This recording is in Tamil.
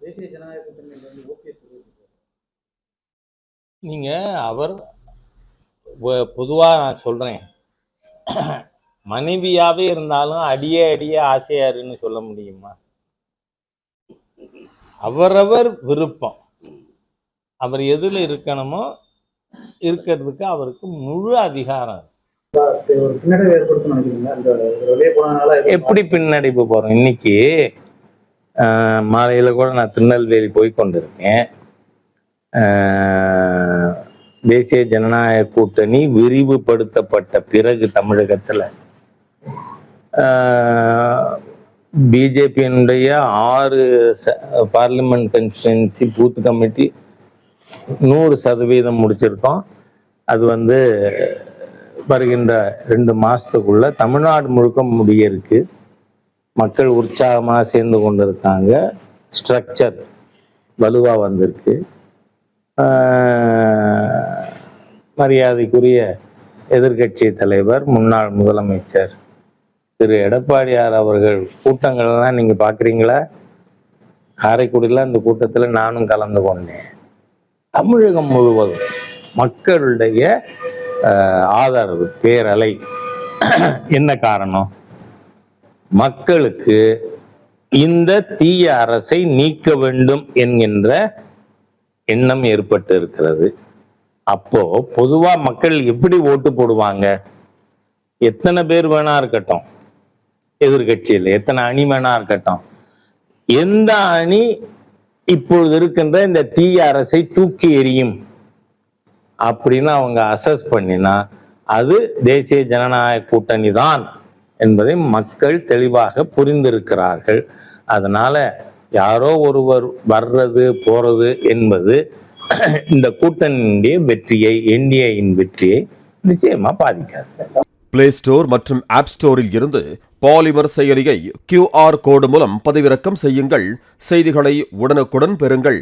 தேசிய ஜனநாயக கூட்டணியில் வந்து ஓபிஎஸ் நீங்க அவர் பொதுவா நான் சொல்றேன், மனைவியாவே இருந்தாலும் அடியே அடியே ஆசையாருன்னு சொல்ல முடியுமா? அவரவர் விருப்பம். அவர் எதுல இருக்கணுமோ இருக்கிறதுக்கு அவருக்கு முழு அதிகாரம். எப்படி பின்னடைவு போறோம்? இன்னைக்கு மாலையில கூட நான் திருநெல்வேலி போய் கொண்டிருக்கேன். தேசிய ஜனநாயக கூட்டணி விரிவுபடுத்தப்பட்ட பிறகு தமிழகத்துல பிஜேபியினுடைய 6 பார்லிமெண்ட் கான்ஸ்டிட்யூன்சி பூத் கமிட்டி 100% முடிச்சிருக்கோம். அது வந்து வருகின்ற 2 மாசத்துக்குள்ள தமிழ்நாடு முழுக்க முடிய இருக்கு. மக்கள் உற்சாகமாக சேர்ந்து கொண்டு இருக்காங்க. ஸ்ட்ரக்சர் வலுவா வந்திருக்கு. மரியாதைக்குரிய எதிர்கட்சி தலைவர் முன்னாள் முதலமைச்சர் திரு எடப்பாடியார் அவர்கள் கூட்டங்கள்லாம் நீங்க பாக்குறீங்களா? காரைக்குடியில் அந்த கூட்டத்தில் நானும் கலந்து கொண்டேன். தமிழகம் முழுவதும் மக்களுடைய ஆதரவு பேரலை. என்ன காரணம்? மக்களுக்கு இந்த தீய அரசை நீக்க வேண்டும் என்கின்ற எண்ணம் ஏற்பட்டு இருக்கிறது. அப்போ பொதுவா மக்கள் எப்படி ஓட்டு போடுவாங்க? எத்தனை பேர் வேணா இருக்கட்டும், எதிர்கட்சியில் எத்தனை அணி வேணா இருக்கட்டும், எந்த அணி இப்பொழுது இருக்கின்ற இந்த தீய அரசை தூக்கி எறியும் அப்படின்னு அவங்க அசஸ் பண்ணினா அது தேசிய ஜனநாயக கூட்டணி தான் என்பதை மக்கள் தெளிவாக புரிந்திருக்கிறார்கள். அதனால யாரோ ஒருவர் வர்றது போறது என்பது இந்த கூட்டணியுடைய வெற்றியை, என்டிஏயின் வெற்றியை நிச்சயமா பாதிக்காது. பிளே ஸ்டோர் மற்றும் ஆப் ஸ்டோரில் இருந்து பாலிமர் செயலியை QR கோடு மூலம் பதிவிறக்கம் செய்யுங்கள். செய்திகளை உடனுக்குடன் பெறுங்கள்.